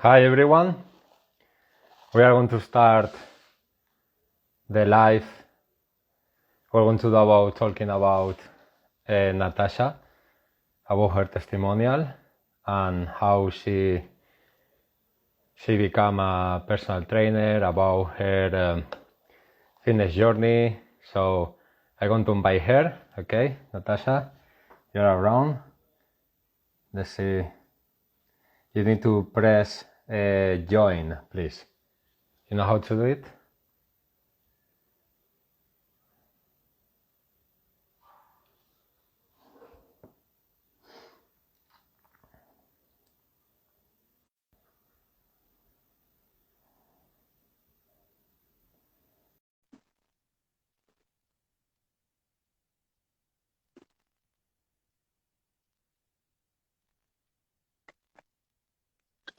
Hi everyone, we are going to start the live. We're going to do talking about Natasha, about her testimonial and how she became a personal trainer, about her fitness journey. So I'm going to invite her. Okay, Natasha, you're around. Let's see. You need to press join, please. You know how to do it?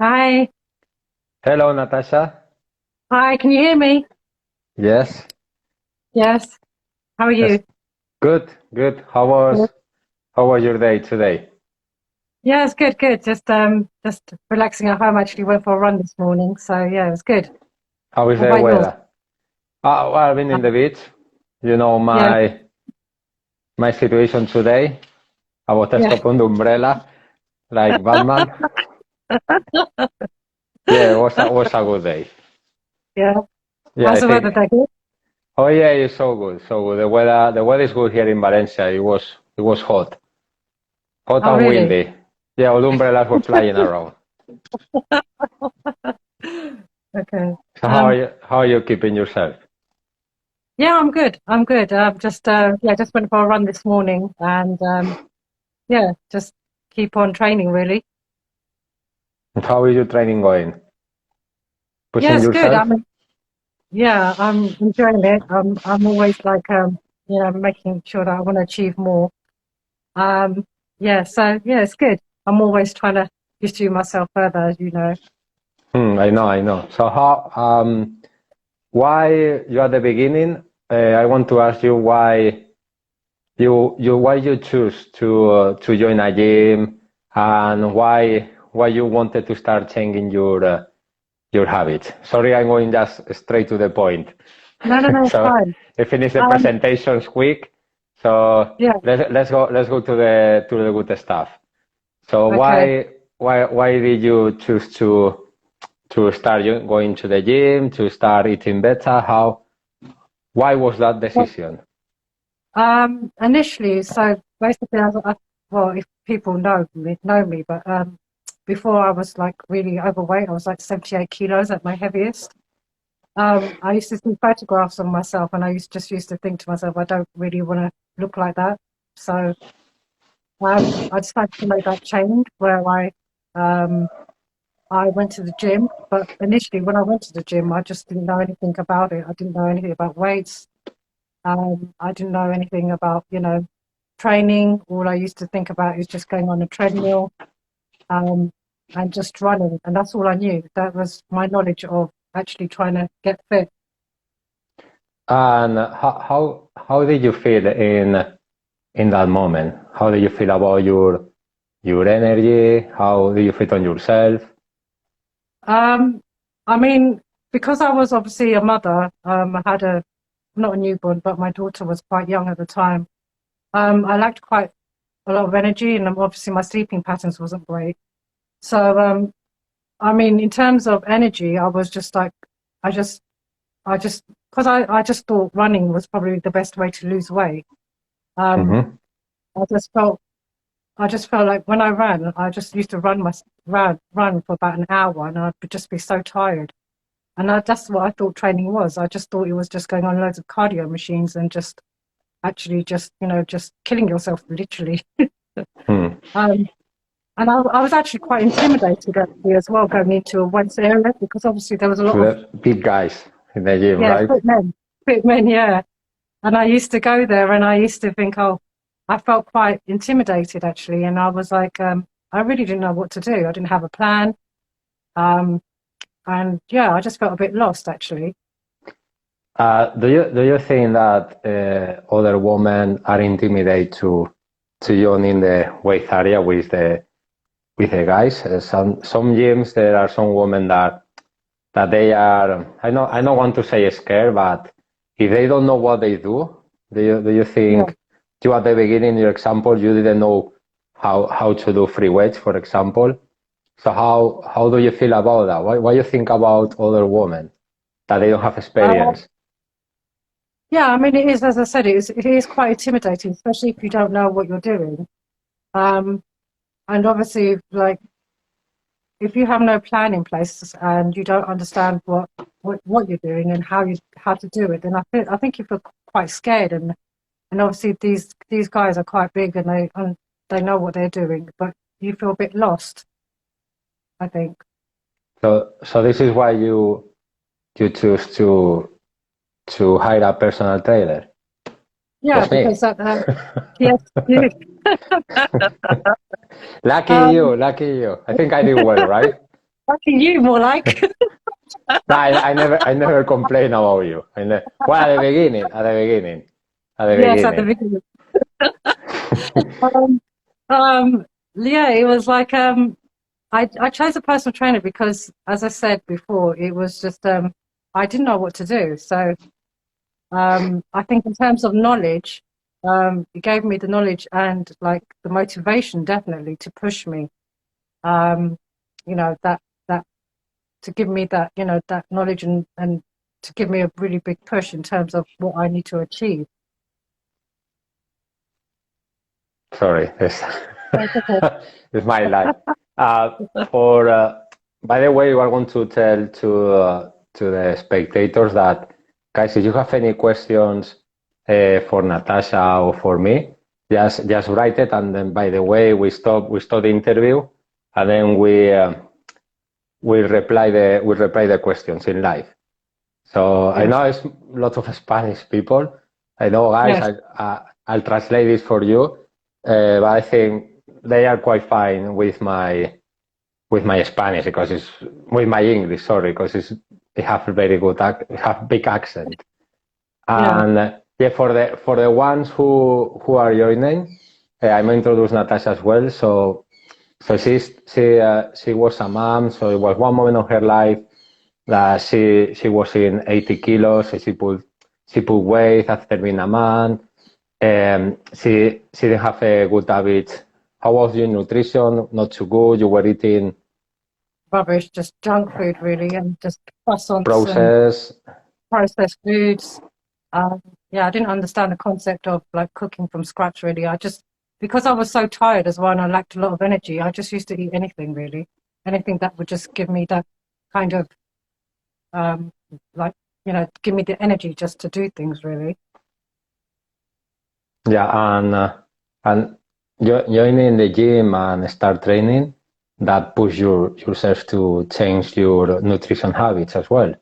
Hi. Hello, Natasha. Hi, can you hear me? Yes. Yes. How are Yes. you? Good. Good. Good. How was your day today? Yeah, it's good, good. Just relaxing at home. Actually went for a run this morning. So yeah, it was good. How is How the about yours? weather? Well, I've been Uh, in the beach. You know yeah, my situation today. I was yeah, escaping the umbrella like Batman. Yeah, it was a good day. yeah. Yeah, How's I the weather think. there? Good? Oh yeah, it's so good. So good. The weather is good here in Valencia. It was hot Oh, and really? windy. Yeah, all the umbrellas were flying around. Okay. So how are you keeping yourself? Yeah, I'm good. I'm good. Just went for a run this morning, and yeah, just keep on training really. How is your training going? Yeah, Pushing it's good. yourself? Yeah, I'm enjoying it. I'm always like making sure that I want to achieve more. Um, yeah, it's good. I'm always trying to pursue myself further, as you know. I know. So why you at the beginning? I want to ask you why you choose to join a gym and why you wanted to start changing your habits. Sorry, I'm going just straight to the point. No, it's So fine. I finished the Um, presentations quick. So yeah, let's go to the good stuff. So okay. why did you choose to start going to the gym, to start eating better? Why was that Well, decision? initially, so basically, well, if people know me, but before I was like really overweight. I was like 78 kilos at my heaviest. I used to see photographs of myself, and I used to think to myself, I don't really want to look like that. So I decided to make that change where um, I went to the gym. But initially, when I went to the gym, I just didn't know anything about it. I didn't know anything about weights. I didn't know anything about, training. All I used to think about is just going on a treadmill, um, and just running. And that's all I knew. That was my knowledge of actually trying to get fit. And how did you feel in that moment? How did you feel about your energy? How do you feel on yourself? Um, I mean, because I was obviously a mother, I had not a newborn, but my daughter was quite young at the time. I lacked quite a lot of energy, and obviously my sleeping patterns wasn't great. So, I mean, in terms of energy, I was just like, I just, because I just thought running was probably the best way to lose weight. Um, Hmm. I just felt, I just felt like when I ran, I just used to run for about an hour, and I'd just be so tired. And that's what I thought training was. I just thought it was just going on loads of cardio machines and just actually just killing yourself literally. Hmm. Um, and I was actually quite intimidated actually as well going into a weights area because obviously there was a lot To of, the big guys in the gym, yeah, right? fit men, yeah. And I used to go there and I used to think, oh, I felt quite intimidated actually. And I was like, I really didn't know what to do. I didn't have a plan. Um, and yeah, I just felt a bit lost actually. Do you think that other women are intimidated to join in the weight area with the with the guys. Some gyms there are some women that they are. I don't want to say scared, but if they don't know what they do you Yeah. think you at the beginning, your example, you didn't know how to do free weights, for example. So how do you feel about that? What you think about other women that they don't have Uh, experience? yeah, I mean, it is, as I said, it is quite intimidating, especially if you don't know what you're doing. Um, and obviously, like, if you have no plan in place and you don't understand what you're doing and how to do it, then I think you feel quite scared. And obviously these guys are quite big and they know what they're doing, but you feel a bit lost, I think. So this is why you choose to hire a personal trainer. Yeah, Just me. because yes, you. Um, Lucky you. I think I did well, right? Lucky you, more like. No, I never complain about you. Well, at the beginning, Yes, at the beginning. Um, yeah, it was like I chose a personal trainer because, as I said before, it was just I didn't know what to do. So I think in terms of knowledge, it gave me the knowledge and like the motivation definitely to push me. Um, you know that to give me that that knowledge and to give me a really big push in terms of what I need to achieve. Sorry, That's okay. it's my life. For by the way, I want to tell to the spectators that, guys, if you have any questions for Natasha or for me, just write it, and then by the way, we stop the interview, and then we reply the questions in live. So I Yes. know it's lots of Spanish people. I know, guys. Yes. I'll translate this for you, but I think they are quite fine with my Spanish because it's with my English. Sorry, because they have a very good have big accent. Yeah. And yeah, for the ones who are joining, I'm gonna introduce Natasha as well. So she was a mom. So it was one moment of her life that she was in 80 kilos. So she put weight after being a man. She didn't have a good habit. How was your nutrition? Not too good. You were eating Rubbish, just junk food really, and just croissants and processed. processed foods. Um, yeah, I didn't understand the concept of like cooking from scratch really. I just because I was so tired as well and I lacked a lot of energy, I just used to eat anything really. Anything that would just give me that kind of um like give me the energy just to do things really. Yeah, and joining the gym and start training, that push yourself to change your nutrition habits as well.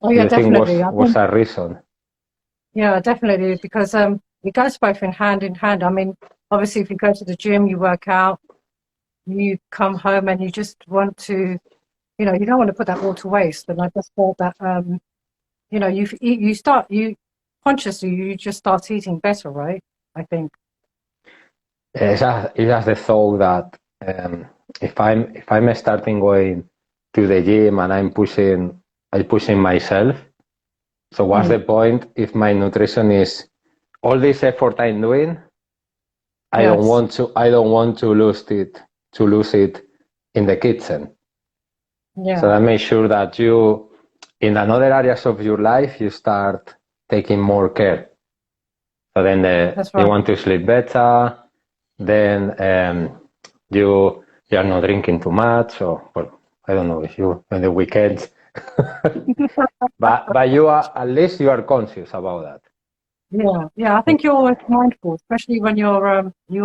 Oh Do yeah, you think definitely. I was think a reason? yeah, definitely because it goes both in hand in hand. I mean, obviously if you go to the gym, you work out, you come home and you just want to, you don't want to put that all to waste. And I just thought that you consciously you just start eating better, right? I think. It has the thought that if I'm starting going to the gym and I'm pushing myself. So what's Mm, the point if my nutrition is all this effort I'm doing? yes. I don't want to lose it in the kitchen. So Yeah, that makes sure that you, in another areas of your life, you start taking more care. So then that's you right. want to sleep better. Then you are not drinking too much. Or well, I don't know if you on the weekends, but you are at least you are conscious about that. Yeah, yeah. I think you're always mindful, especially when you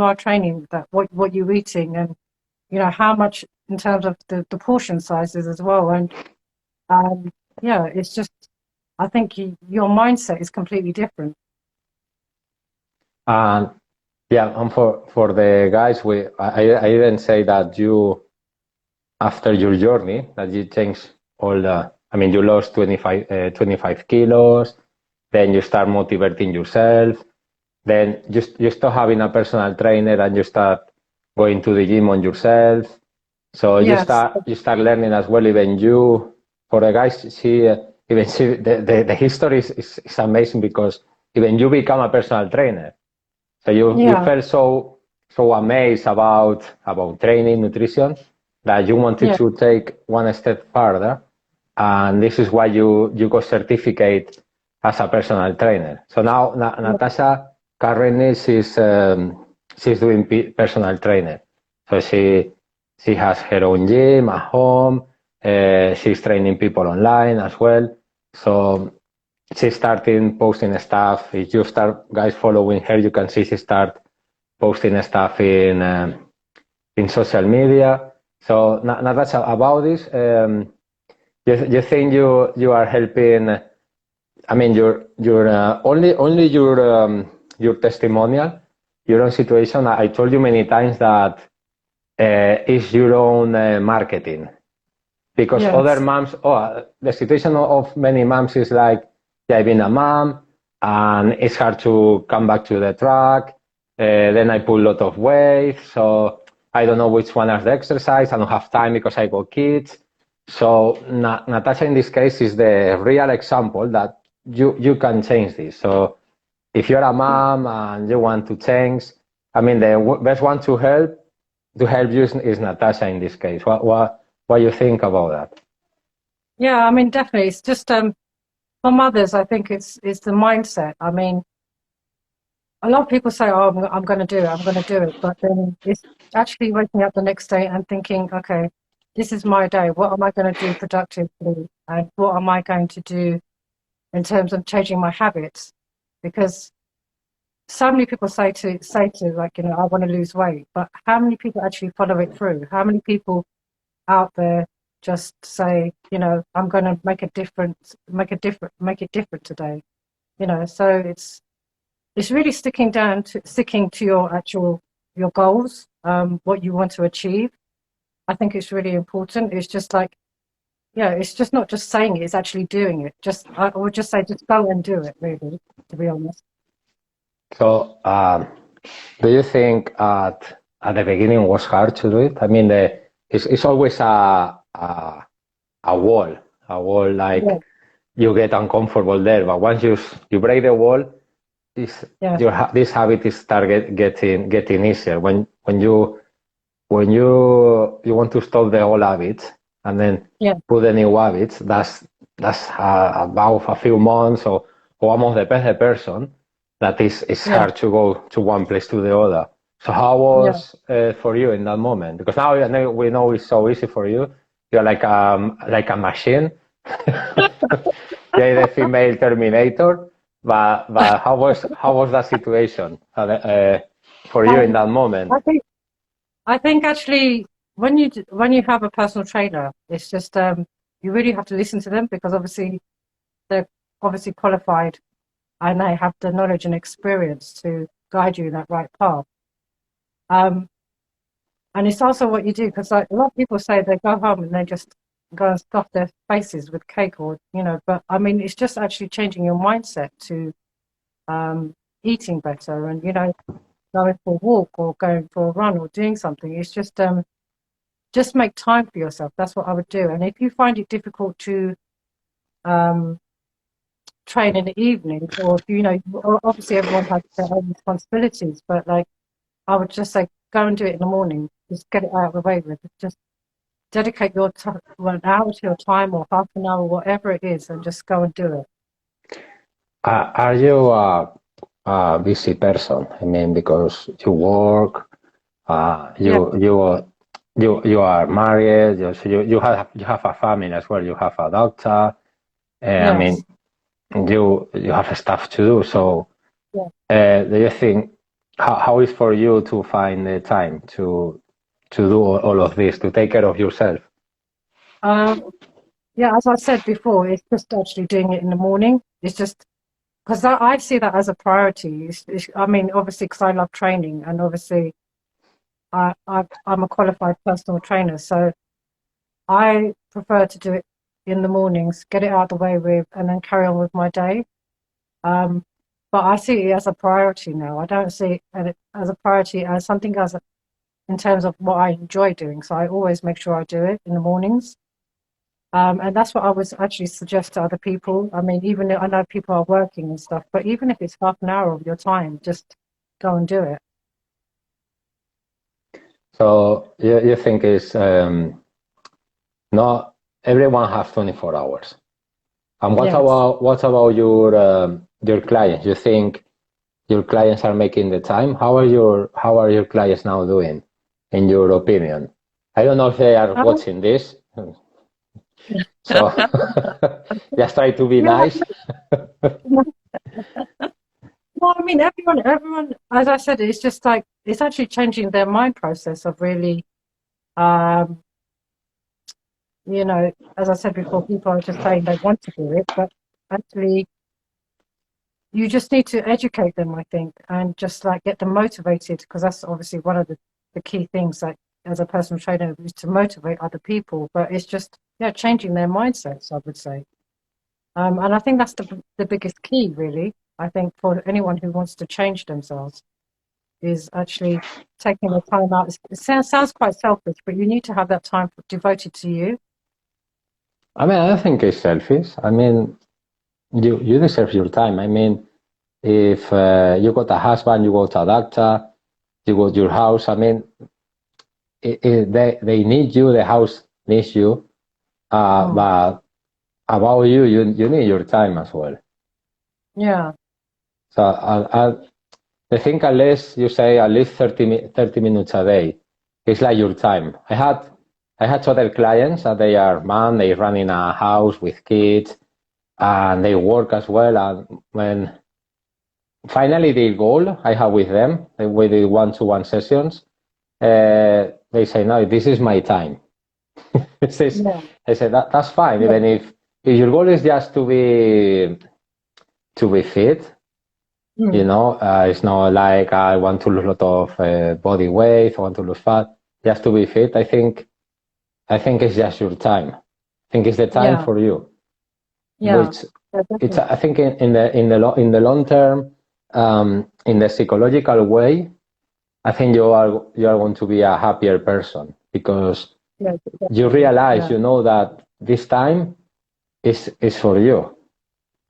are training that what you're eating and how much in terms of the portion sizes as well. And um, yeah, it's just I think your mindset is completely different. And yeah, and for the guys, I didn't say that you after your journey that you changed all the. I mean, you lost 25 kilos. Then you start motivating yourself. Then you start having a personal trainer and you start going to the gym on yourself. So Yes. you start learning as well. Even you, for the guys, the history is amazing because even you become a personal trainer. So you Yeah. felt so amazed about training, nutrition, that you wanted Yeah. to take one step further, and this is why you got certificate as a personal trainer. So now Yeah. Natasha currently she's doing personal trainer. So she has her own gym at home. She's training people online as well. So she started posting stuff. If you start guys following her, you can see she start posting stuff in social media. So Natasha, about this, you think you are helping? I mean, your only your testimonial, your own situation. I told you many times that is your own marketing because other Yes. moms, the situation of many moms is like, yeah, I've been a mom and it's hard to come back to the track. Then I put a lot of weight, so I don't know which one is the exercise. I don't have time because I got kids. So Natasha, in this case, is the real example that you can change this. So if you're a mom and you want to change, I mean, the best one to help you is Natasha in this case. What you think about that? Yeah, I mean, definitely. It's just for mothers, I think it's the mindset. I mean, a lot of people say, "Oh, I'm going to do it. I'm going to do it," but then it's actually waking up the next day and thinking, "Okay, this is my day. What am I going to do productively, and what am I going to do in terms of changing my habits?" Because so many people say to like, I want to lose weight, but how many people actually follow it through? How many people out there just say, I'm going to make a difference, make it different today? So it's really sticking to your goals, what you want to achieve. I think it's really important. It's just like, yeah, it's just not just saying it, it's actually doing it. I would just say, just go and do it, really, to be honest. So, do you think at the beginning it was hard to do it? I mean, it's always a wall Yeah, like you get uncomfortable there, but once you break the wall, yeah, this habit is getting easier. When you want to stop the old habits and then yeah, put the new habits, that's about a few months or almost depends the person. That is yeah, hard to go to one place to the other. So how yeah. was for you in that moment? Because now we know it's so easy for you. You're like a machine. You're the female Terminator. But how was that situation for you in Um, that moment? I think I think actually when you have a personal trainer, it's just you really have to listen to them because obviously they're obviously qualified and they have the knowledge and experience to guide you in that right path. Um, and it's also what you do because like, a lot of people say they go home and they just go and stuff their faces with cake or but I mean it's just actually changing your mindset to um, eating better and going for a walk or going for a run or doing something. It's just make time for yourself. That's what I would do. And if you find it difficult to um, train in the evenings, or if obviously everyone has their own responsibilities, but like I would just say, go and do it in the morning. Just get it out of the way with. Just dedicate your time, 1 hour to your time, or half an hour, whatever it is, and just go and do it. Are you a busy person? I mean, because you work, uh, Yeah. you you you are married. You have a family as well. You have a doctor. I mean, Yes. you have stuff to do. So, Yeah. do you think how is for you to find the time to do all of this to take care of yourself? Um, yeah. As I said before, it's just actually doing it in the morning. It's just because I see that as a priority. I mean, obviously, because I love training, and obviously, I'm a qualified personal trainer, so I prefer to do it in the mornings, get it out of the way with, and then carry on with my day. Um, but I see it as a priority now. I don't see it as a priority as something as in terms of what I enjoy doing. So I always make sure I do it in the mornings. And that's what I would actually suggest to other people. I mean, even though I know people are working and stuff, but even if it's half an hour of your time, just go and do it. So you think it's not everyone has 24 hours. And Yes. what about your clients? You think your clients are making the time? How are your clients now doing, in your opinion? I don't know if they are Um, watching this, so just try to be yeah. nice. Well, I mean, everyone, as I said, it's just like it's actually changing their mind process of really, um, as I said before, people are just saying they want to do it, but actually, you just need to educate them, I think, and just like get them motivated, because that's obviously one of the key things, like as a personal trainer, is to motivate other people. But it's just, yeah, changing their mindsets, I would say. And I think that's the biggest key, really. I think for anyone who wants to change themselves is actually taking the time out. It sounds quite selfish, but you need to have that time devoted to you. I mean, I don't think it's selfish. I mean, you deserve your time. I mean, if you got a husband, you got a doctor, you got your house. I mean, they need you. The house needs you. Mm. But about you need your time as well. Yeah, So I think unless you say at least 30 minutes a day, it's like your time. I had other clients that they are man, they run in a house with kids and they work as well. And when finally the goal I have with them, we did one-to-one sessions, they say, no, this is my time. This is, yeah, I said, that's fine. yeah, Even if your goal is just to be fit, mm. it's not like I want to lose a lot of body weight, I want to lose fat, just to be fit. I think it's just your time. I think it's the time Yeah, for you, yeah, which yeah, it's, definitely. I think in the long term, in the psychological way, I think you are going to be a happier person because Yeah, you definitely. realize, Yeah, that this time is for you.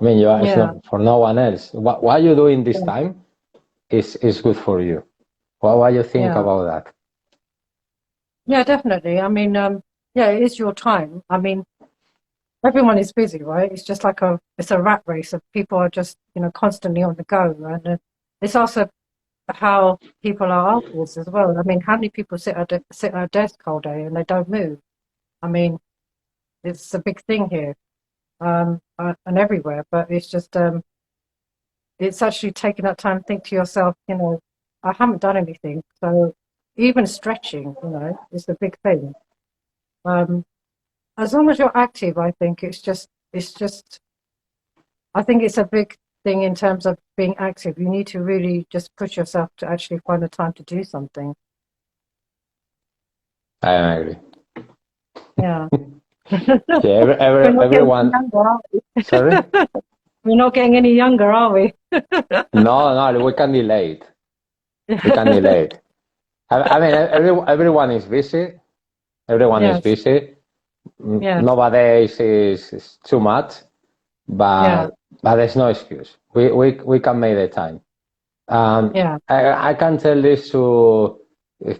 I mean, it's yeah, not for no one else. What you do in this yeah, time is good for you. What do you think yeah, about that? yeah, definitely. I mean, yeah, it is your time. I mean, everyone is busy, right? It's just like it's a rat race of people are just, constantly on the go. And it's also how people are afterwards as well. I mean, how many people sit at a desk all day and they don't move? I mean, it's a big thing here, and everywhere. But it's just, it's actually taking that time to think to yourself, I haven't done anything. So even stretching, is the big thing. Um, as long as you're active, I think it's just, I think it's a big thing in terms of being active. You need to really just push yourself to actually find the time to do something. I agree. Yeah. Yeah, We're not getting any everyone. younger, are we? Sorry? We're not getting any younger, are we? No, no, we can delay it. We can delay it. I mean, everyone is busy. Everyone is Yes, busy. yes, Nowadays is too much, yeah, but there's no excuse. We can make the time. yeah, I can tell this to if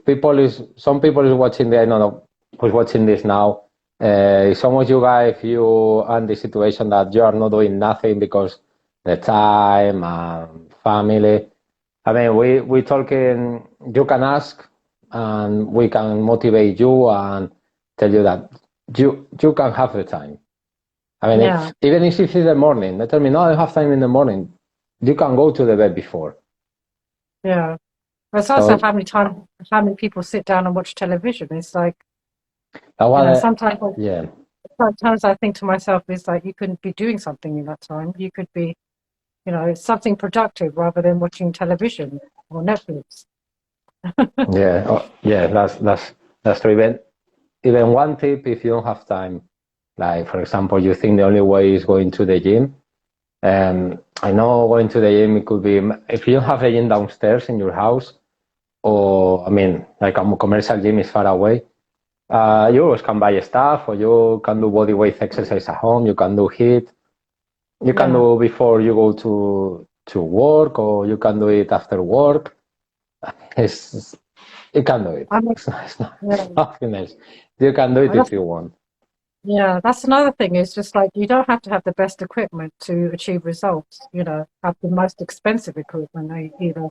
some people is watching I don't know who's watching this now. Some of you guys, if you are in the situation that you are not doing nothing because the time and family. I mean, we talking. You can ask, and we can motivate you and tell you that you can have the time. I mean, yeah, even if it's in the morning, they tell me no, I have time in the morning. You can go to the bed before. yeah. But it's also So how many people sit down and watch television. It's like, that was, yeah, sometimes I think to myself, it's like you couldn't be doing something in that time. You could be, something productive rather than watching television or Netflix. yeah, yeah. That's true. Even one tip, if you don't have time, like for example, you think the only way is going to the gym. I know going to the gym it could be if you don't have a gym downstairs in your house, or I mean, like a commercial gym is far away, you always can buy stuff, or you can do body weight exercise at home. You can do HIIT. You can Yeah. do before you go to work, or you can do it after work. It's, you can do it. I mean, It's yeah. nothing else. You can do it And if that's, you want. yeah, that's another thing. It's just like you don't have to have the best equipment to achieve results, have the most expensive equipment either.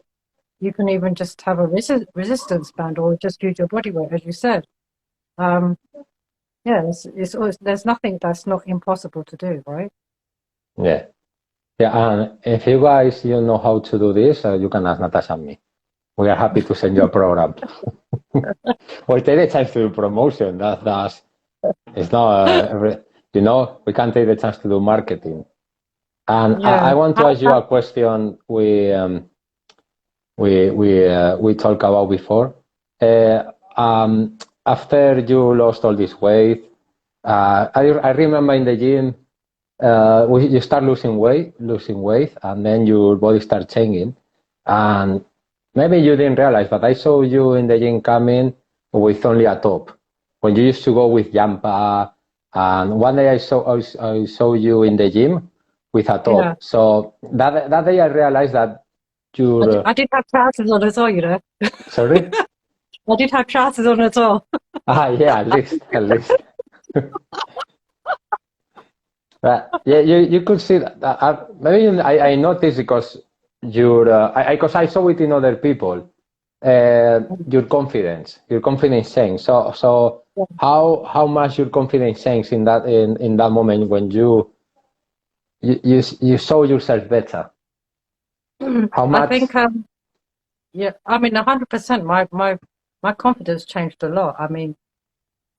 You can even just have a resistance band or just use your body weight, as you said. Um, yeah, it's always, there's nothing that's not impossible to do, right? Yeah. Yeah, and if you guys you know how to do this, you can ask Natasha and me. We are happy to send you a program. Or take the chance to do promotion. That's it's not we can take the chance to do marketing. And Yeah. I want to ask you a question we talked about before. After you lost all this weight, I remember in the gym, you start losing weight, and then your body starts changing. And maybe you didn't realize, but I saw you in the gym coming with only a top. When you used to go with jumper, and one day I saw you in the gym with a Yeah. top. So that day I realized that you're I did have trousers on as well. sorry. I did have trousers on as well. Yeah, at least. Yeah, you could see that. Maybe I noticed because because I saw it in other people. Your confidence changed. So Yeah. how much your confidence changed in that moment when you saw yourself better? How I much? think, yeah, I mean, 100%. My confidence changed a lot. I mean,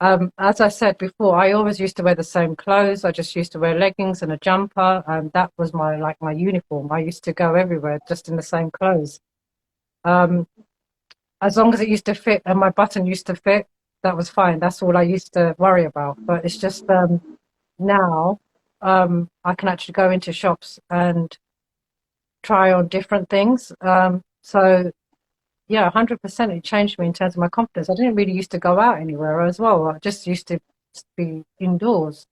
as I said before, I always used to wear the same clothes. I just used to wear leggings and a jumper, and that was my uniform. I used to go everywhere just in the same clothes. Um, as long as it used to fit and my button used to fit, that was fine. That's all I used to worry about. But it's just now I can actually go into shops and try on different things. So yeah, 100% it changed me in terms of my confidence. I didn't really used to go out anywhere as well. I just used to be indoors.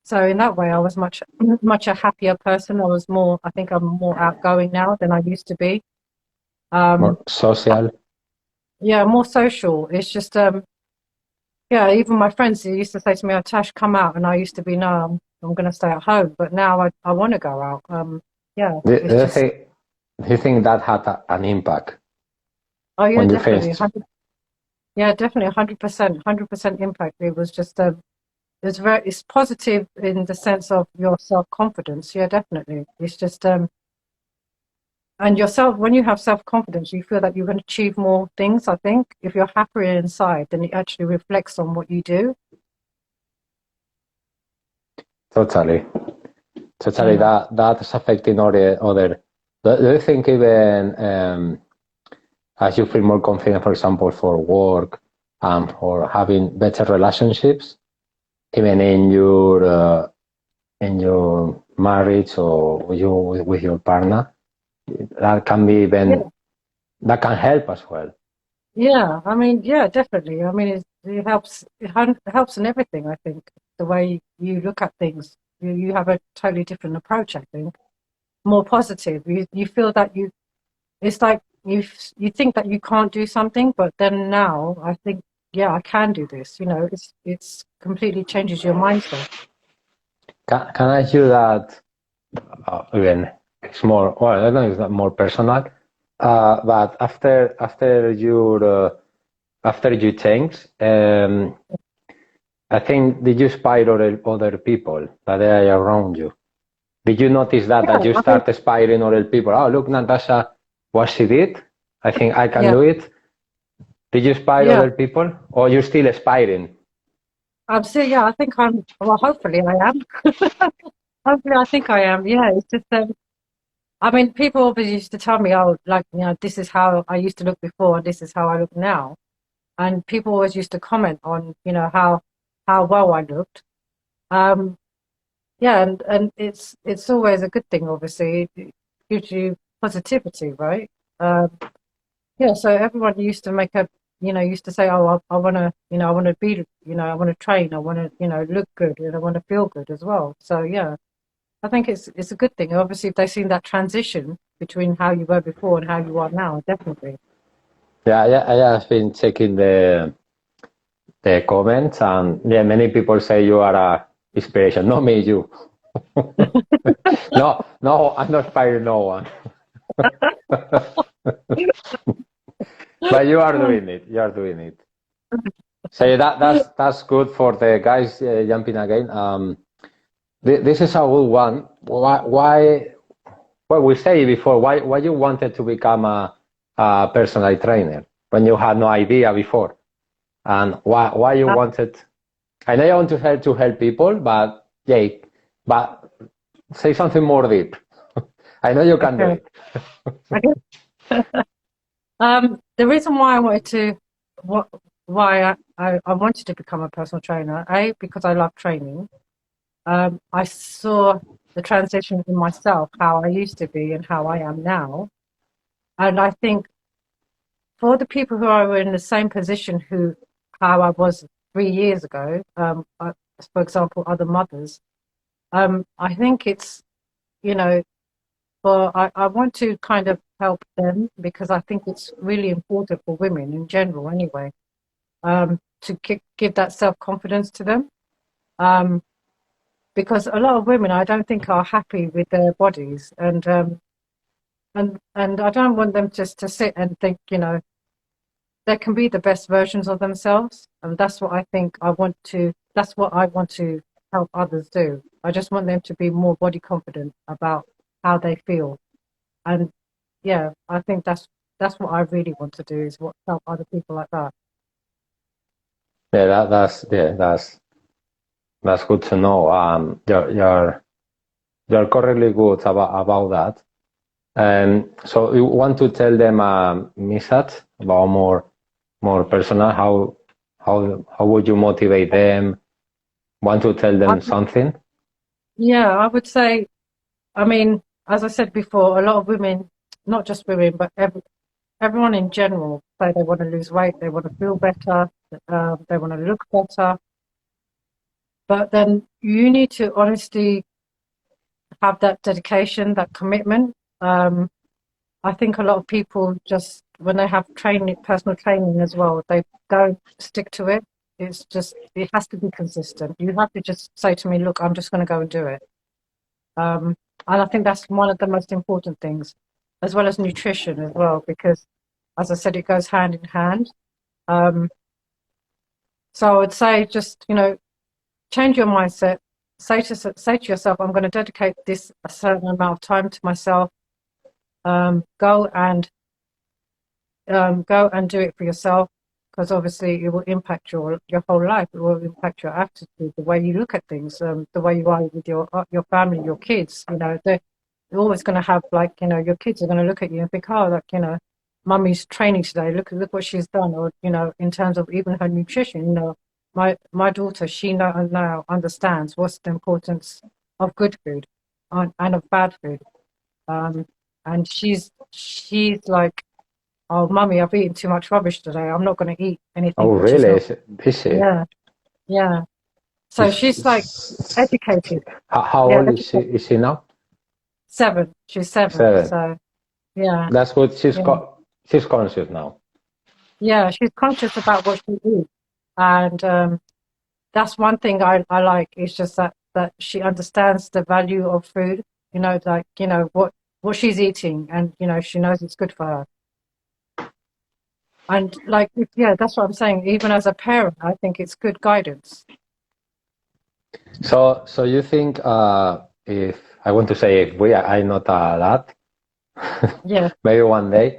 So in that way, I was much a happier person. I think I'm more outgoing now than I used to be. More Um, social? yeah, more social. It's just, yeah, even my friends they used to say to me, "Oh, Tash, come out," and I used to be, "No, I'm going to stay at home." But now I want to go out. Yeah, Do, it's do you just, think do you think that had an impact oh yeah, when you definitely, finished? 100, yeah, definitely, 100%, 100% impact. It was just, it's positive in the sense of your self-confidence. Yeah, definitely. It's just, and yourself, when you have self-confidence, you feel that you can achieve more things. I think if you're happier inside, then it actually reflects on what you do. Totally. Totally, Yeah. that's affecting other. Do you think even as you feel more confident, for example, for work and for having better relationships, even in your marriage or with your partner, that can be Yeah. even that can help as well. Yeah. I mean, yeah, definitely. I mean, it helps. It helps in everything. I think the way you look at things, you have a totally different approach. I think more positive. You feel that it's like you think that you can't do something, but then now I think, yeah, I can do this. It's completely changes your mindset. Can I ask you that again? It's more well, I don't know. It's not more personal, but after you change, I think did you inspire other people that are around you? Did you notice Yeah, that you I mean, start inspiring other people? Oh, look, Natasha, what she did. I think I can yeah, do it. Did you inspire yeah. other people, or you're still aspiring? I'm still, yeah. I think I'm. Well, hopefully I am. Hopefully, I think I am. Yeah, it's just. I mean, people always used to tell me, "Oh, like this is how I used to look before, and this is how I look now." And people always used to comment on, how well I looked. Um, yeah, and it's always a good thing. Obviously, it gives you positivity, right? Um, Yeah, so everyone used to make a, used to say, oh, I want to, I want to be, I want to train, I want to, look good, and I want to feel good as well. So yeah, I think it's a good thing. Obviously, if they've seen that transition between how you were before and how you are now, definitely. Yeah, I have been checking the comments, and yeah, many people say you are a inspiration. Not me, you. No, I'm not inspiring no one. But you are doing it. You are doing it. So yeah, that's good for the guys jumping again. This is a good one. Why? Well, we say before. Why you wanted to become a personal trainer when you had no idea before, and why you wanted? I know you want to help people, but yeah, but say something more deep. I know you can do Okay. it. The reason why I wanted to, what, why I wanted to become a personal trainer, because I love training. I saw the transition in myself, how I used to be and how I am now. And I think for the people who are in the same position how I was 3 years ago, for example, other mothers, I think it's, you know, I want to kind of help them because I think it's really important for women in general anyway, to give that self-confidence to them. Um, because a lot of women I don't think are happy with their bodies, and I don't want them just to sit and think, they can be the best versions of themselves, and that's what I think that's what I want to help others do. I just want them to be more body confident about how they feel. And yeah, I think that's what I really want to do, is what help other people like that. Yeah, that's good to know. You're correctly good about that. And so you want to tell them a message about more personal. How would you motivate them? Want to tell I, them something? yeah, I would say, I mean, as I said before, a lot of women, not just women, but everyone in general, say they want to lose weight, they want to feel better, they want to look better. But then you need to honestly have that dedication, that commitment. I think a lot of people just, when they have training, personal training as well, they don't stick to it. It has to be consistent. You have to just say to me, look, I'm just going to go and do it. Um, and I think that's one of the most important things, as well as nutrition as well, because as I said, it goes hand in hand. Um, so I would say just, change your mindset. Say to yourself, I'm going to dedicate this a certain amount of time to myself. Go and go and do it for yourself, because obviously it will impact your whole life. It will impact your attitude, the way you look at things, the way you are with your family, your kids. You're always going to have, like, your kids are going to look at you and think, oh, like, mummy's training today. Look what she's done. Or in terms of even her nutrition. My daughter, she now understands what's the importance of good food and of bad food. Um, and she's like, oh, mummy, I've eaten too much rubbish today. I'm not going to eat anything Oh, which is really? not. Is it? Yeah, yeah. So she's like Is, educated. how Yeah, old is she? educated. Is she now? 7. She's 7. 7. So yeah, That's good. yeah, She's conscious now. yeah. She's conscious about what she eats, and that's one thing I like. Is just that she understands the value of food. Like what she's eating, and she knows it's good for her. And like, yeah, that's what I'm saying. Even as a parent, I think it's good guidance. So you think if I want to say if we, I not a lot, Yeah, maybe one day,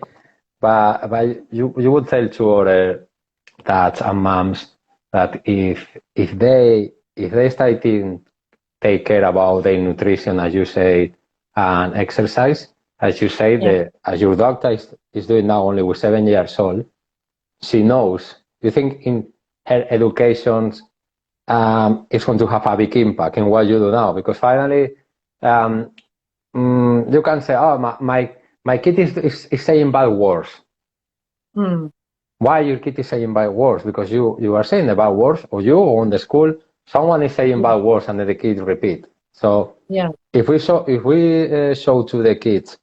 but you would tell to other dads and moms that if they start to take care about their nutrition, as you say, and exercise, as you say, yeah. as your doctor is doing now, only with 7 years old, she knows. You think in her education it's going to have a big impact in what you do now? Because finally, um, you can say, oh, my kid is saying bad words. Mm. Why your kid is saying bad words? Because you are saying the bad words, or you or in the school, someone is saying Yeah. bad words and then the kids repeat. So Yeah. if we show to the kids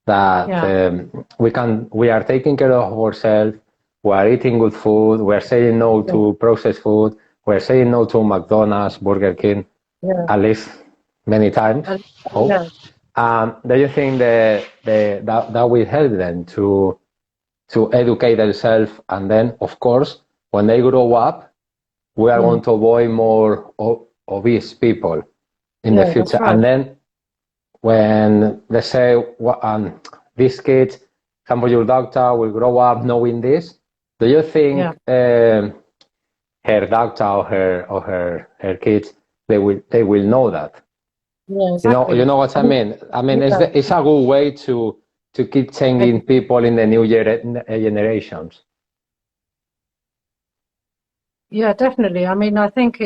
that Yeah. we are taking care of ourselves, we are eating good food, we are saying no Yeah. to processed food, we are saying no to McDonald's, Burger King, Yeah. at least many times. Hope. Yeah. Do you think that will help them to educate themselves, and then of course when they grow up, we are Mm. going to avoid more obese people in the Yeah. That's future, right. and then when they say this kid, some of your doctor will grow up knowing this, do you think Yeah. her doctor or her kids they will know that? Yeah. You Exactly. know what I I mean, mean? I mean, yeah. it's a good way to keep changing Edu- people in the new generations. Yeah. Definitely. I mean, I think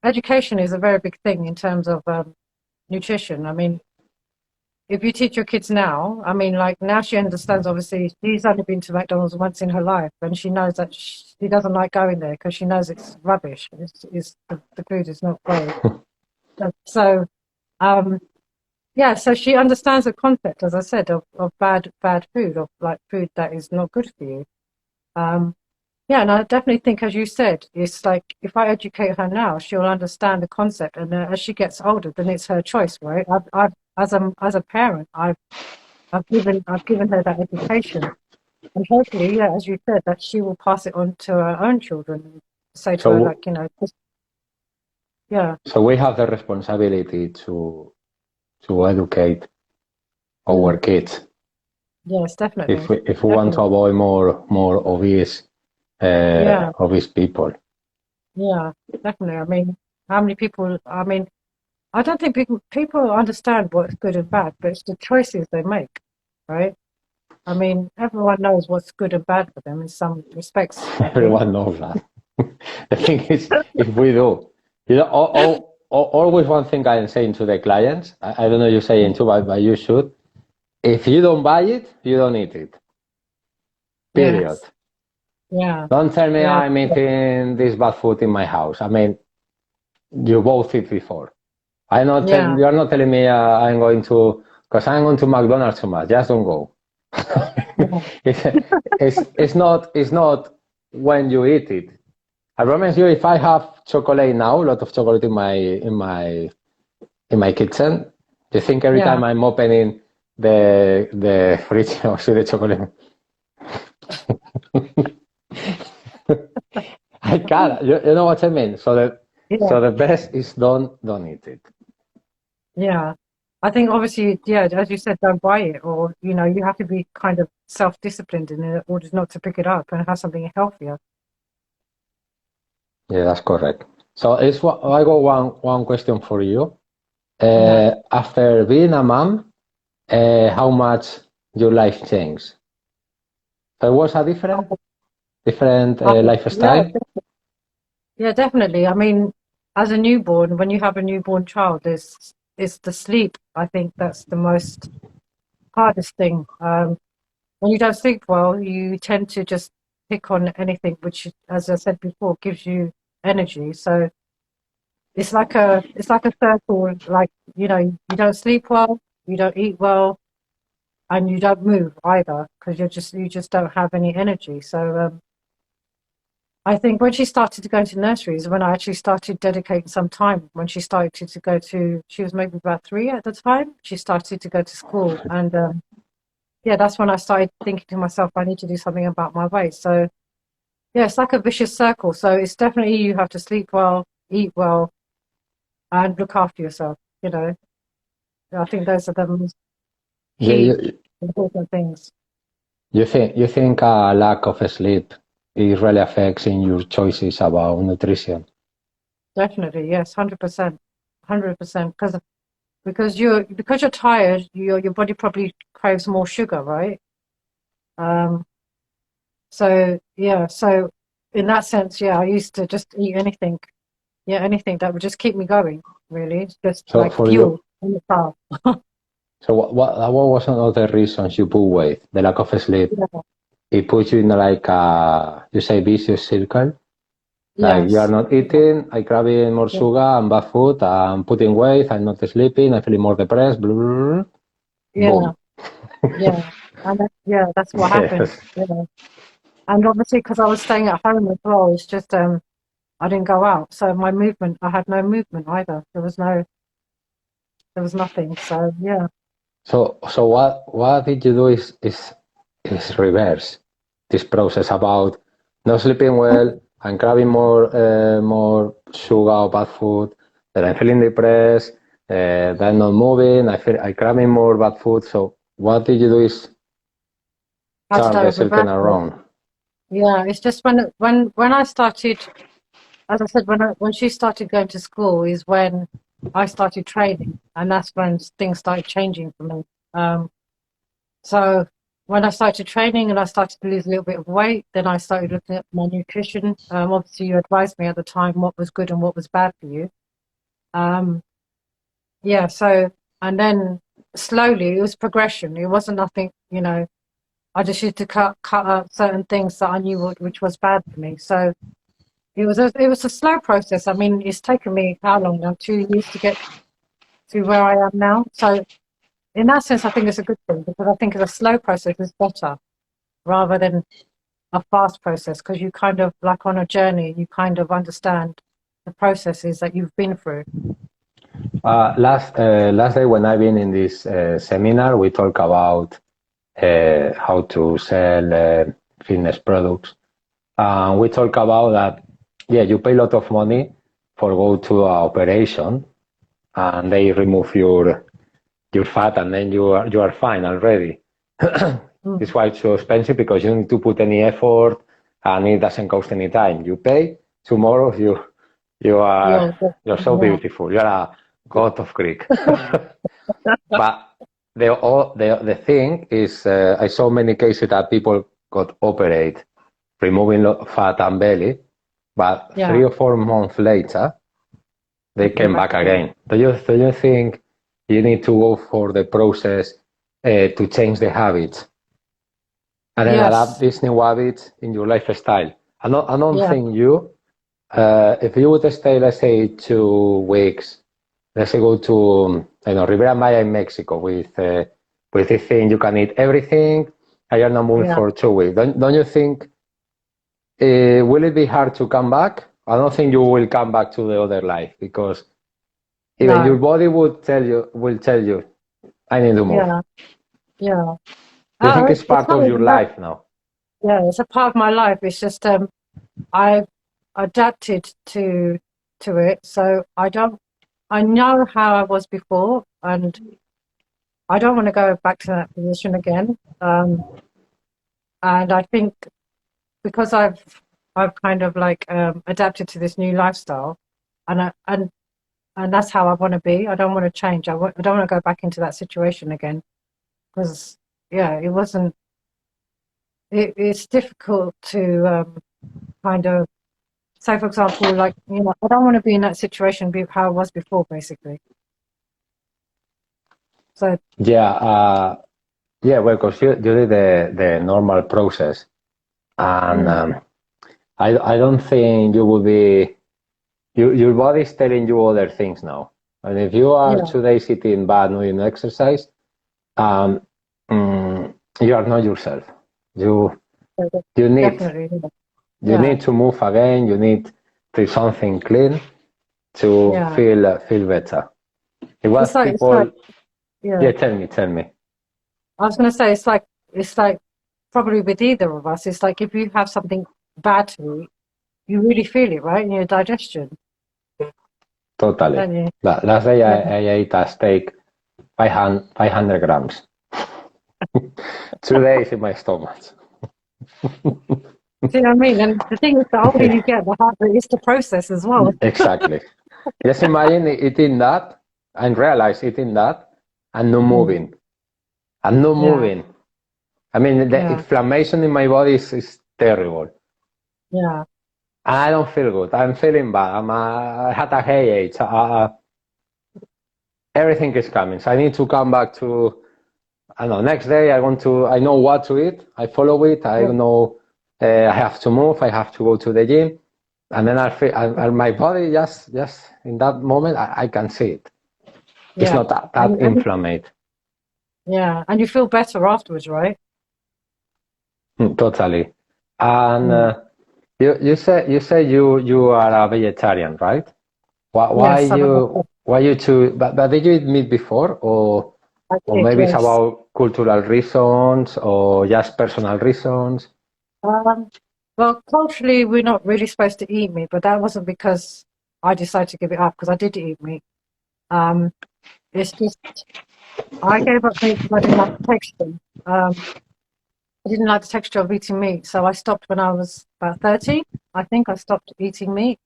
education is a very big thing in terms of nutrition. I mean, if you teach your kids now, I mean, like now she understands, obviously, she's only been to McDonald's once in her life, and she knows that she doesn't like going there because she knows it's rubbish. The food is not great. So, um, yeah, so she understands the concept, as I said, of bad food, of like food that is not good for you. Um, yeah, and I definitely think, as you said, it's like if I educate her now, she'll understand the concept, and as she gets older, then it's her choice, right? As a parent, I've given her that education, and hopefully, yeah, as you said, that she will pass it on to her own children and say to her, So like, yeah, so we have the responsibility to educate our mm, kids yes, if definitely, we want to definitely, avoid more yeah, obese people. yeah, definitely. I mean, how many people? I mean, I don't think people understand what's good and bad, but it's the choices they make, right? I mean, everyone knows what's good and bad for them in some respects, I think. Everyone knows that. The thing is, if we do, always one thing I'm saying to the clients, I don't know you're saying too, but you should. If you don't buy it, you don't eat it. Period. Yes, yeah, Don't tell me yeah, I'm eating this bad food in my house. I mean, you both eat before. yeah, You are not telling me I'm going to, because I'm going to McDonald's too much. Just don't go. yeah, it's, it's not when you eat it. I promise you, if I have chocolate now, a lot of chocolate in my kitchen, do you think every yeah. time I'm opening the fridge I see the chocolate? I can't. You know what I mean? Yeah, So the best is don't eat it. yeah. I think obviously, yeah, as you said, don't buy it, or you have to be kind of self-disciplined in order not to pick it up and have something healthier. Yeah, that's correct. So I got one question for you. Yeah. After being a mom, how much your life changed? So it was a different Yeah, lifestyle. yeah, definitely. I mean, as a newborn, when you have a newborn child, it's the sleep. I think that's the most hardest thing. When you don't sleep well, you tend to just pick on anything, which, as I said before, gives you energy. So it's like a circle. Like you don't sleep well, you don't eat well, and you don't move either because you just don't have any energy. So I think when she started to go to nurseries, when I actually started dedicating some time, when she started to go to, she was maybe about 3 at the time. She started to go to school, and yeah, that's when I started thinking to myself, I need to do something about my weight. So yeah, it's like a vicious circle. So it's definitely you have to sleep well, eat well, and look after yourself. You know, I think those are the most You, key you, important things. you think a lack of sleep it really affects in your choices about nutrition? Definitely, yes, 100%, 100%. Because you're tired, your body probably craves more sugar, right? Um, so yeah, so in that sense, yeah, I used to just eat anything, yeah, anything that would just keep me going, really. It's just So like for fuel you, in the car. so what was another reasons you put weight? The lack of sleep. Yeah. it puts you in like a, you say, vicious circle. Like you are Yes. not eating, I grabbing more Yeah. sugar and bad food, I'm putting weight, I'm not sleeping, I'm feeling more depressed, blah, blah, blah. Yeah. Boom. Yeah. And yeah, that's what happened. Yes. Yeah. And obviously, because I was staying at home as well, it's just I didn't go out, so my movement, I had no movement either. There was nothing. So yeah, So what did you do is reverse this process about not sleeping well and grabbing more sugar or bad food, that I'm feeling depressed, that I'm not moving, I grabbing more bad food. So what did you do is had turn to the circle reverse it. around. Yeah, it's just when I started, as I said, when she started going to school is when I started training, and that's when things started changing for me. Um, so when I started training and I started to lose a little bit of weight, then I started looking at my nutrition. Obviously, you advised me at the time what was good and what was bad for you. Um, yeah, so and then slowly it was progression. It wasn't nothing, I just used to cut out certain things that I knew which was bad for me. So it was a slow process. I mean, it's taken me how long now? 2 years to get to where I am now. So in that sense, I think it's a good thing because I think a slow process is better rather than a fast process because you kind of like on a journey, you kind of understand the processes that you've been through. Last day when I've been in this seminar, we talk about how to sell fitness products. We talk about that, yeah, you pay a lot of money for go to an operation and they remove your fat and then you are fine already. It's Mm. why it's so expensive because you don't need to put any effort and it doesn't cost any time. You pay, tomorrow you are You're, you're so yeah, beautiful. You're a god of Greek. But the thing is, I saw many cases that people got operate, removing fat and belly, but yeah, 3 or 4 months later, they you're came back back again. again. Do you think you need to go for the process to change the habits and then adapt Yes, these new habits in your lifestyle? I don't yeah, think if you would stay, let's say, 2 weeks, let's say go to, I know, Ribera Maya in Mexico with this thing, you can eat everything, and you're not moving yeah, for 2 weeks. Don't you think, will it be hard to come back? I don't think you will come back to the other life because even your no, body will tell you, I need to move. yeah, yeah. You think it's It's part not of your even that. life now? Yeah, it's a part of my life. It's just I've adapted to it, so I know how I was before, and I don't want to go back to that position again. And I think because I've kind of like adapted to this new lifestyle, and and that's how I want to be. I don't want to change. I don't want to go back into that situation again because yeah, it wasn't. It's difficult to kind of say, for example, like I don't want to be in that situation how I was before, basically. So Yeah, well, because you did the normal process, and mm, I don't think you will be. Your body is telling you other things now. And if you are yeah, 2 days eating bad, not doing exercise, um, you are not yourself. You so you need definitely, you yeah, need to move again. You need to something clean to yeah. feel better. It was It's like people. yeah. Yeah, tell me. I was going to say it's like probably with either of us. It's like if you have something bad to eat, you really feel it, right, in your digestion, Totally. don't you? Last day Yeah. I ate a steak, 500 grams. 2 days in my stomach. See what I mean? And the thing is, the older you get, the harder it is to process as well. Exactly. Just imagine eating that and realize eating that and not Mm, moving. And not yeah, moving. I mean, the yeah, inflammation in my body is terrible. yeah, And I don't feel good. I'm feeling bad. I had a headache. Everything is coming. So I need to come back to I know next day I know what to eat. I follow it. I know I have to move. I have to go to the gym, and then I feel and my body just in that moment I can see it. It's not that inflamed. Yeah, and you feel better afterwards, right? Totally. And you say you are a vegetarian, right? Yes, Why you choose? But did you eat meat before, or maybe it's yes. about cultural reasons or just personal reasons? Well, culturally, we're not really supposed to eat meat, but that wasn't because I decided to give it up, because I did eat meat. It's just I gave up meat because I didn't like the texture. I didn't like the texture of eating meat, so I stopped when I was about 30. I think I stopped eating meat.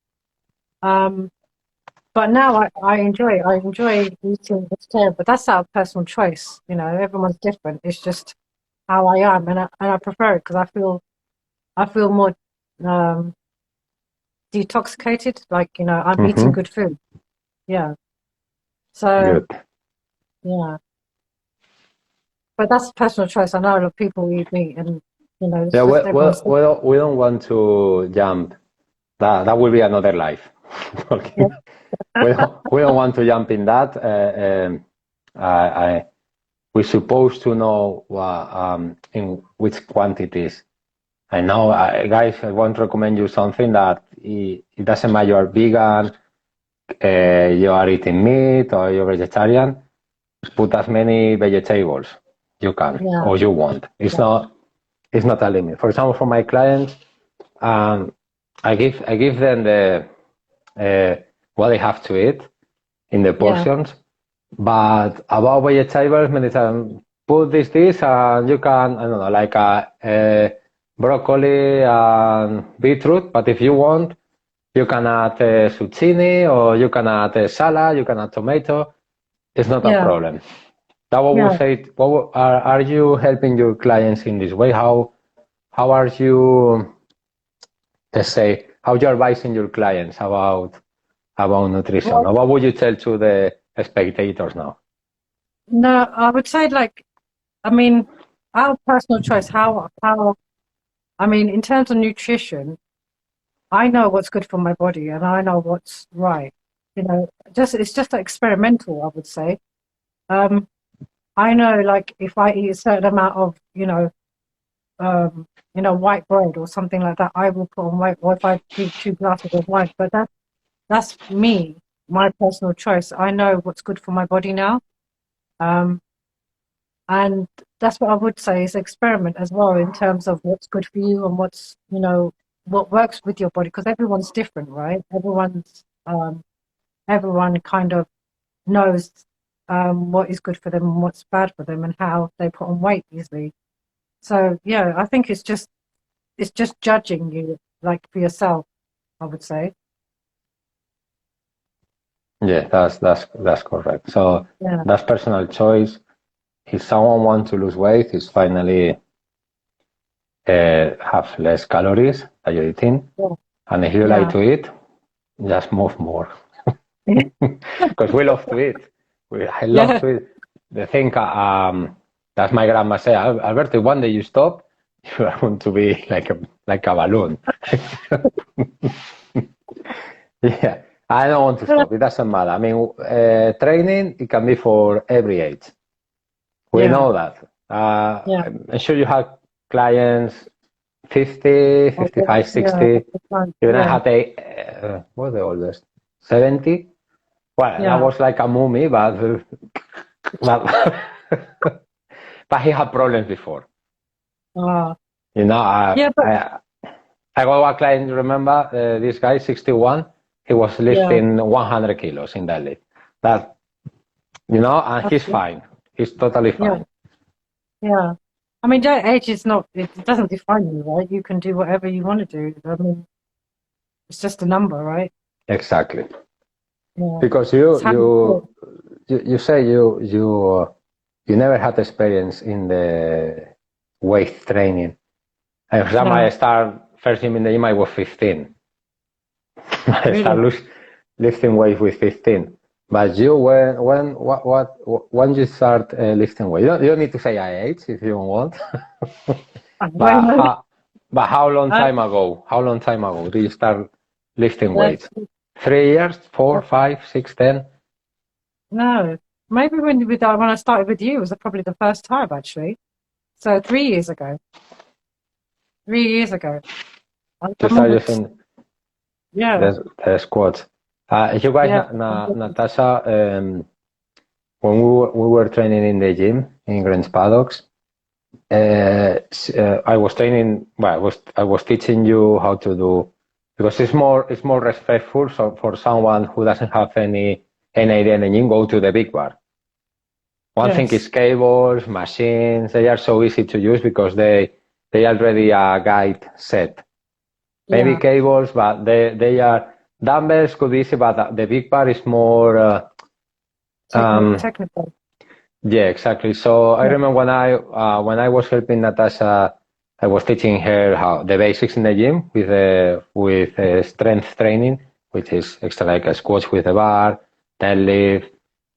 Um, but now I enjoy it. I enjoy eating vegetarian, but that's our personal choice. You know, everyone's different. It's just how I am, and I prefer it because I feel more um, detoxicated. Like, you know, I'm eating Mm-hmm. good food. Yeah. So Good. yeah, but that's a personal choice. I know a lot of people eat meat, and you know, Yeah, it's just everyone's different. we don't want to jump. That will be another life. Okay. Yeah. We don't want to jump in that. We're supposed to know in which quantities. I know, guys, I want to recommend you something that it doesn't matter you are vegan, you are eating meat, or you're vegetarian. Put as many vegetables you can Yeah. or you want. It's not a limit. For example, for my clients, um, I give them the what they have to eat in the Yeah. portions. But about vegetables, many times put this, and you can, I don't know, like broccoli and beetroot. But if you want, you can add zucchini, or you can add salad, you can add tomato. It's not a Yeah. problem. That what we Yeah. say. Are you helping your clients in this way? How are you? Let's say how you're advising your clients about nutrition. Well, Or what would you tell to the spectators now? no, I would say like, I mean, our personal choice. I mean, in terms of nutrition, I know what's good for my body, and I know what's right. You know, it's just experimental, I would say. Um, I know, like, if I eat a certain amount of, white bread or something like that, I will put on weight. Or if I drink 2 glasses of wine, but that's me, my personal choice. I know what's good for my body now. Um, And that's what I would say is experiment as well in terms of what's good for you and what works with your body, because everyone's different, right? Everyone kind of knows what is good for them and what's bad for them and how they put on weight easily. So yeah, I think it's just judging you like for yourself, I would say. Yeah, that's correct. So Yeah, that's personal choice. If someone wants to lose weight, is finally have less calories that you're eating, yeah, and if you like yeah. to eat, just move more. Because we love to eat. I love Yeah. to eat. The thing, that's my grandma say, Alberto, one day you stop, you are going to be like a balloon. Yeah, I don't want to stop. It doesn't matter. I mean, training, it can be for every age. We Yeah, know that. yeah. I'm sure you have clients 50, Oh, yeah, 55, yeah, 60. Even I yeah, had what's the oldest? 70? Well, that yeah. was like a mummy, but, but he had problems before. Uh, You know, yeah, but I got a client, remember, this guy, 61, he was yeah, lifting 100 kilos in deadlift. That, and that's he's fine. He's totally yeah, fine. yeah. I mean, age is not, it doesn't define you, right? You can do whatever you want to do. I mean, it's just a number, right? Exactly. Yeah. Because It's how you feel. you say you never had experience in the weight training. And for example, I No, started first gym in the gym, I was 15. I really. started lifting weights with 15. But you, when you start lifting weight, you don't need to say I age if you don't want. but Well, how long uh, time ago? How long time ago did you start lifting uh, weights? 3 years, 4, 5, 6, 10? no, maybe when I started with you was probably the first time actually. So 3 years ago. 3 years ago. To I'm start almost, using yeah, the squats. You guys, yeah, Natasha, when we were training in the gym in Grange Paddocks, I was training. Well, I was teaching you how to do, because it's more respectful. So for someone who doesn't have any idea in the gym, go to the big bar. One thing is yes, cables, machines. They are so easy to use because they already a guide set. Maybe yeah, cables, but they are dumbbells could be easy, but the big bar is more. technical. Yeah, exactly. So I Yeah, remember when I was helping Natasha, I was teaching her how the basics in the gym with strength training, which is extra like a squats with a bar, deadlift,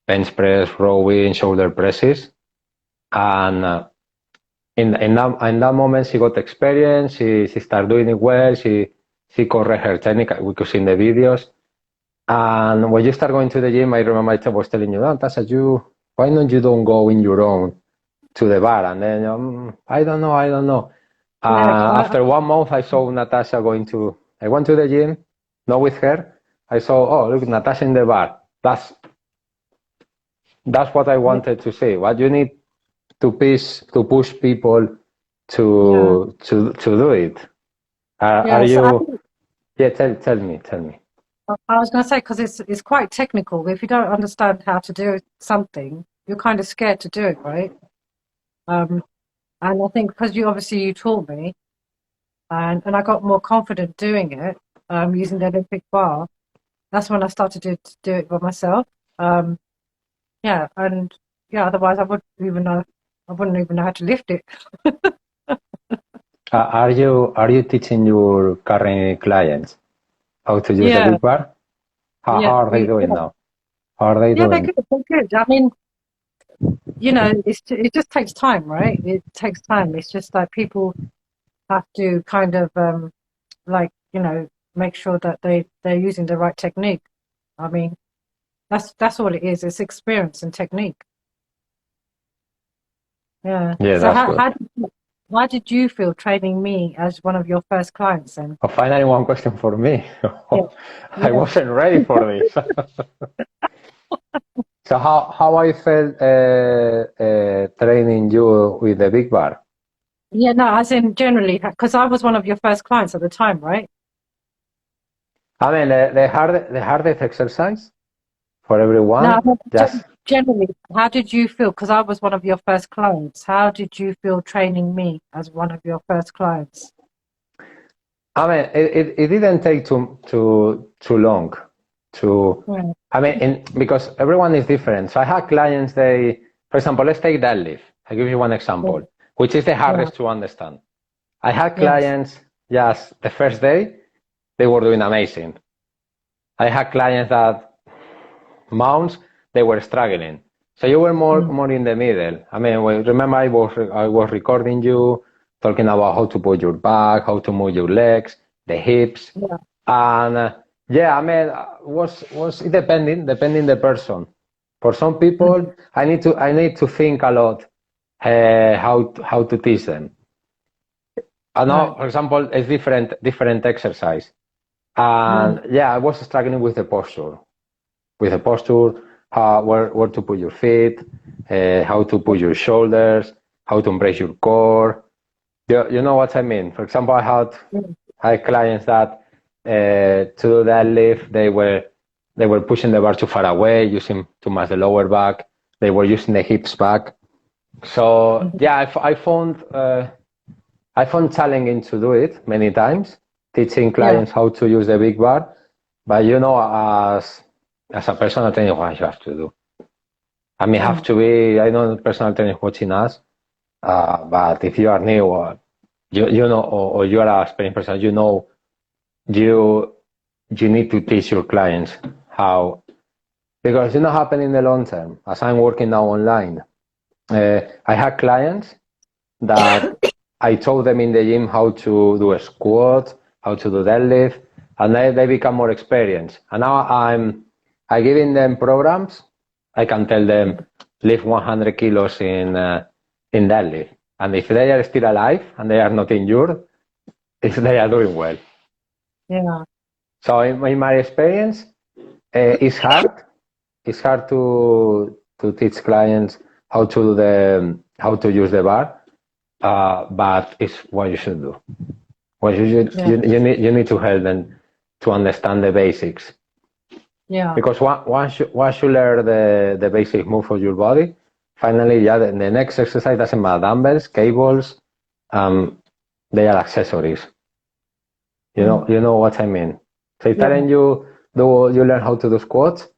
bench press, rowing, shoulder presses, and in that moment she got experience. She started doing it well. She correct her technique. We could see in the videos. And when you start going to the gym, I remember I was telling you, oh, Tasha, why don't you don't go in your own to the bar? And then, I don't know. yeah. After 1 month, I saw Natasha I went to the gym, not with her. I saw, oh, look, Natasha in the bar. That's what I Yeah, wanted to see. What you need to push people yeah, to do it. Are yeah. So you? Yeah, tell me. I was going to say because it's quite technical. If you don't understand how to do something, you're kind of scared to do it, right? Um, and I think because you taught me, and I got more confident doing it, using the Olympic bar. That's when I started to do it by myself. Um, yeah, and yeah, otherwise I wouldn't even know how to lift it. Are you teaching your current clients how to use the Yeah, big bar? How yeah, are they doing yeah, now? How are they yeah. They're doing? good. They're good. I mean, it just takes time, right? It takes time. It's just like people have to kind of like make sure that they're using the right technique. I mean, that's all it is. It's experience and technique. Yeah. Yeah, So that's good. how did you feel training me as one of your first clients then? Oh, finally, one question for me. Yeah. I Yeah. wasn't ready for this. So how I felt training you with the big bar? Yeah, no, as in generally, because I was one of your first clients at the time, right? I mean, the hardest exercise for No, everyone. I meant Just generally, how did you feel? Because I was one of your first clients. How did you feel training me as one of your first clients? I mean, it didn't take too long to. Yeah, I mean, because everyone is different. So I had clients. For example, let's take deadlift. I give you one yeah, example, which is the yeah, hardest to understand. I had yes, clients just the first day, they were doing amazing. I had clients that mounts, they were struggling. So you were mm, more in the middle. I mean, remember I was recording you talking about how to put your back, how to move your legs, the hips, yeah, and yeah, I mean, was it depending the person. For some people, mm, I need to think a lot how to teach them. I know, right, for example, it's different exercise. mm, And yeah, I was struggling with the posture. Where to put your feet, how to put your shoulders, how to embrace your core. You know what I mean? For example, mm, I had clients that to do that lift, they were pushing the bar too far away, using too much the lower back. They were using the hips back. So mhm, yeah, I found challenging to do it many times, teaching yeah, clients how to use the big bar. But as a personal trainer, what you have to do. I mean, have mm, to be. I know the personal trainer watching us, but if you are new, or you know, or you are a experienced person, you you need to teach your clients how. because you know happen in the long term. As I'm working now online, I had clients that I taught them in the gym how to do a squat, how to do deadlift, and they become more experienced. And now I giving them programs. I can tell them lift 100 kilos in deadlift, and if they are still alive and they are not injured, they are doing well. Yeah. So in my experience, it's hard. It's hard to teach clients how to do how to use the bar, but it's what you should do. What you need to help them to understand the basics. Yeah. Because once you learn the basic move of your body, finally, the next exercise doesn't matter. Dumbbells, cables, they are accessories. You know what I mean. So telling you learn how to do squats,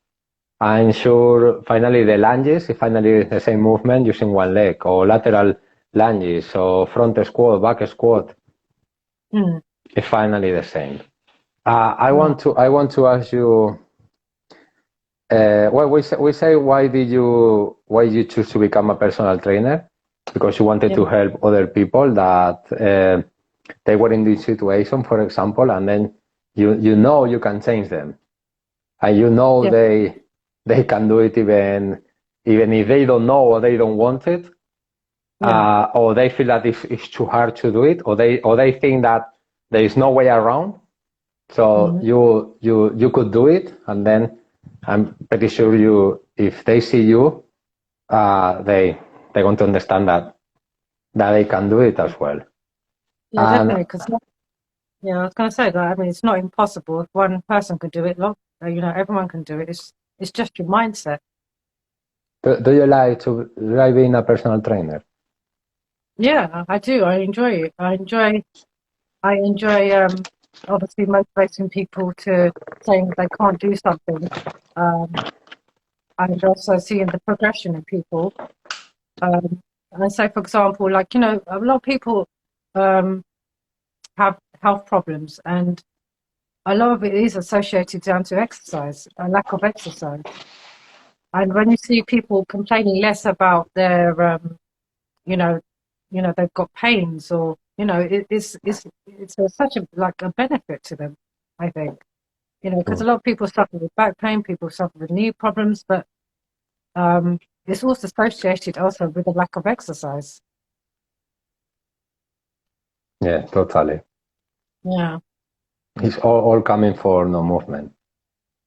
I'm sure finally the lunges, finally the same movement using one leg, or lateral lunges, or front squat, back squat. It's finally the same. I want to ask you. Well, we say why you choose to become a personal trainer? Because you wanted to help other people that they were in this situation, for example, and then you know you can change them, and you know they can do it even if they don't know or they don't want it, or they feel that it's too hard to do it, or they think that there is no way around. So you could do it, and then I'm pretty sure if they see you, they're going to understand that they can do it as well. Yeah, definitely. Because I was going to say that. I mean, it's not impossible. If one person could do it, everyone can do it. It's just your mindset. Do you like being a personal trainer? Yeah, I do. I enjoy it. I enjoy obviously motivating people to saying they can't do something. And also seeing the progression in people. And so, for example, like, a lot of people have health problems, and a lot of it is associated down to exercise, a lack of exercise. And when you see people complaining less about their, they've got pains, or it's such a benefit to them, I think. Because a lot of people suffer with back pain, people suffer with knee problems, but it's also associated also with a lack of exercise. Yeah, totally. Yeah. It's all coming for no movement.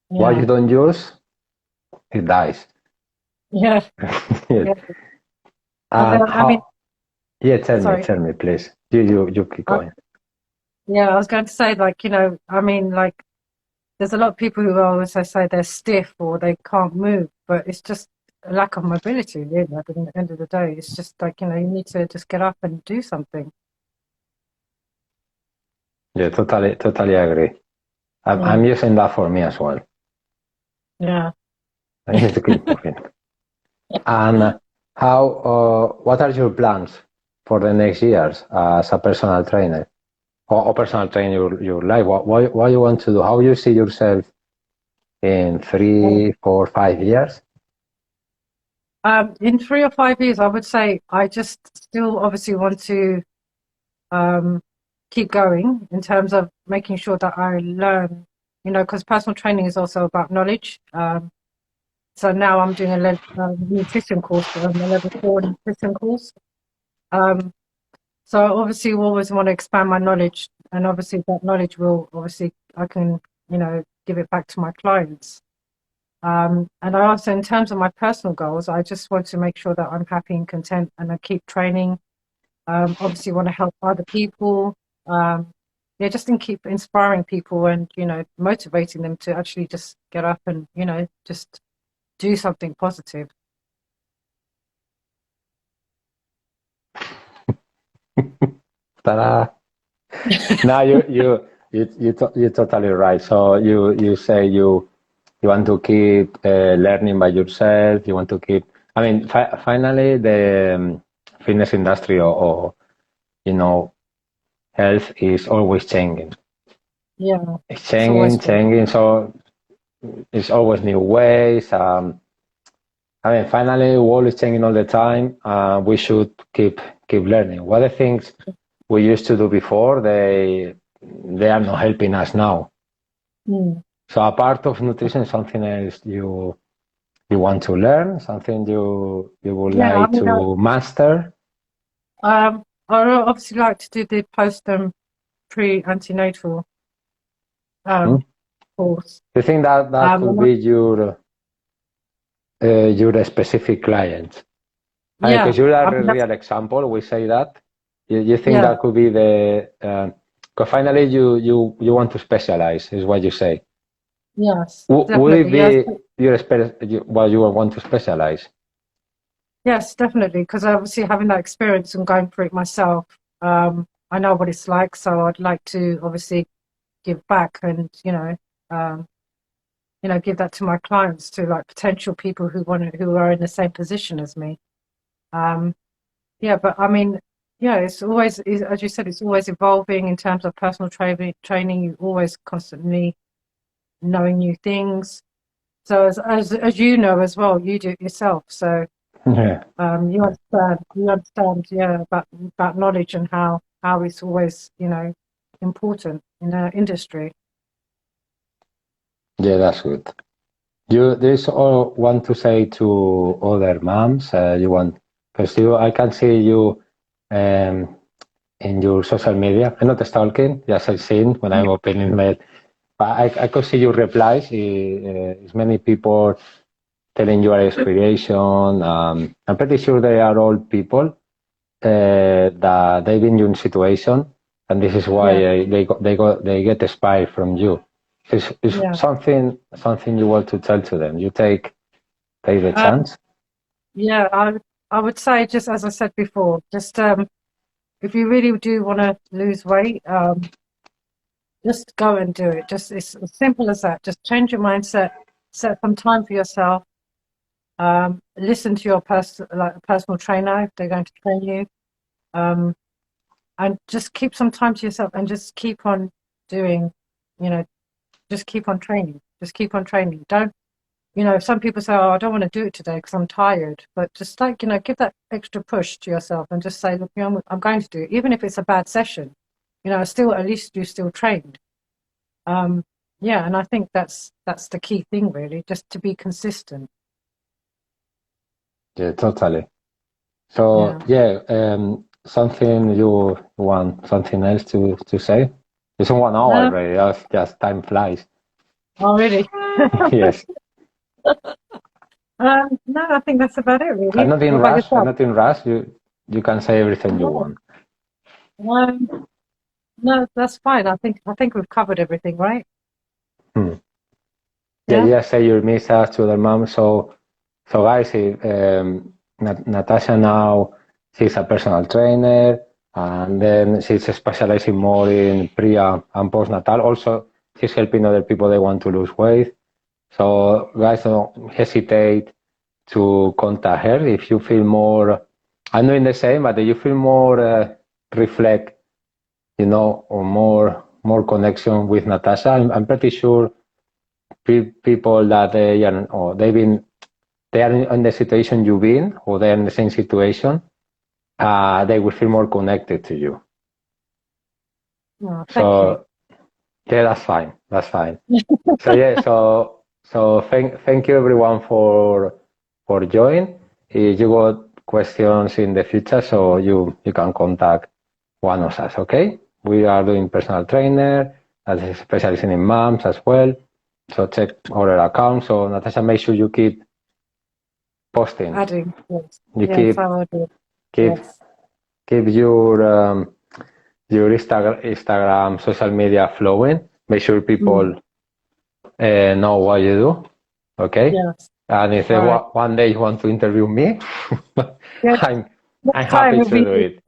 Yeah. What you don't use, it dies. Yeah. Yeah. Tell me, please. You keep going. Yeah, I was going to say, there's a lot of people who always say they're stiff or they can't move, but it's just a lack of mobility, really. At the end of the day, it's just you need to just get up and do something. Yeah, totally agree. I'm using that for me as well. Yeah. I need to keep moving. And what are your plans for the next years as a personal trainer, or personal trainer your life? What you want to do? How you see yourself in 3, 4, 5 years? In 3 or 5 years, I would say I just still obviously want to keep going in terms of making sure that I learn, because personal training is also about knowledge. So now I'm doing a nutrition course, a level 4 nutrition course. So I obviously always want to expand my knowledge, and obviously that knowledge I can, give it back to my clients. And I also, in terms of my personal goals, I just want to make sure that I'm happy and content, and I keep training. Obviously want to help other people. Just to keep inspiring people and, motivating them to actually just get up and, just do something positive. Ta-da! No, you're totally right. So you say you want to keep learning by yourself. You want to keep. I mean, finally, the fitness industry or health is always changing. Yeah, It's changing. So it's always new ways. I mean, finally, the world is changing all the time. We should keep learning. What the things we used to do before, they are not helping us now. Mm. So a part of nutrition, something else you want to learn, something you would like to master. I obviously like to do the post pre-antenatal course. Do you think that could be your specific client? Yeah, Because you're I a mean, real example. We say that. You think yeah, that could be the? Because finally, you want to specialize, is what you say. yes, Would it definitely, yes, be what you want to specialize? yes, definitely. Because obviously having that experience and going through it myself, I know what it's like. So I'd like to obviously give back and give that to my clients, to like potential people who are in the same position as me. Yeah, but I mean, yeah, it's always, as you said, it's always evolving in terms of personal training. You always constantly knowing new things. So as you know as well, you do it yourself. So Yeah. you understand, yeah, about knowledge and how it's always, important in our industry. Yeah, that's good. There's all want to say to other moms. You want because I can see you in your social media. I'm not stalking, just I've seen when I'm opening mail. But I could see your replies. It's many people telling you are inspiration. I'm pretty sure they are all people that they've been in your situation, and this is why they get inspired from you. It's something you want to tell to them. You take the chance. Yeah, I would say, just as I said before, just if you really do want to lose weight, just go and do it. Just it's as simple as that. Just change your mindset, set some time for yourself. Listen to your personal trainer if they're going to train you, and just keep some time to yourself and just keep on doing. Just keep on training. Just keep on training. Don't. Some people say, "Oh, I don't want to do it today because I'm tired." But just give that extra push to yourself and just say, "Look, I'm going to do it, even if it's a bad session. Still at least you're still trained." Yeah, and I think that's the key thing, really, just to be consistent. Yeah, totally. So something you want something else to say? It's 1 hour already. Just time flies. Oh, really? Yes. No, I think that's about it, really. I'm not in What about rush. I'm yourself? not in rush. You can say everything you want. No, that's fine. I think we've covered everything, right? Yeah. Say your message to the mom. So guys, Natasha now she's a personal trainer, and then she's specializing more in pre and postnatal. Also, she's helping other people that want to lose weight. So guys, don't hesitate to contact her if you feel more. I'm doing the same, but if you feel more reflect, or more connection with Natasha, I'm pretty sure people that they are in the situation you've been, or they're in the same situation, they will feel more connected to you. Oh, thank you. Yeah, that's fine. That's fine. So thank you everyone for joining. If you got questions in the future, so you can contact one of us. Okay, we are doing personal trainer, as specializing in moms as well. So check our account. So Natasha, make sure you keep posting. Adding, yes. You Yes, I will do. keep your Instagram social media flowing. Make sure people know what you do. Okay. Yes. And if they one day you want to interview me, I'm happy to do it.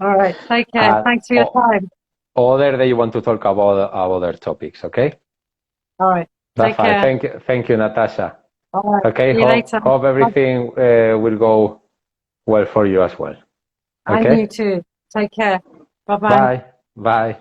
All right. Take care. Thanks for your time. Other day you want to talk about other topics, okay? All right. That's fine. Care. Thank you, Natasha. All right. Okay. See you later. Hope everything will go well for you as well. Okay. And you too. Take care. Bye-bye. Bye. Bye.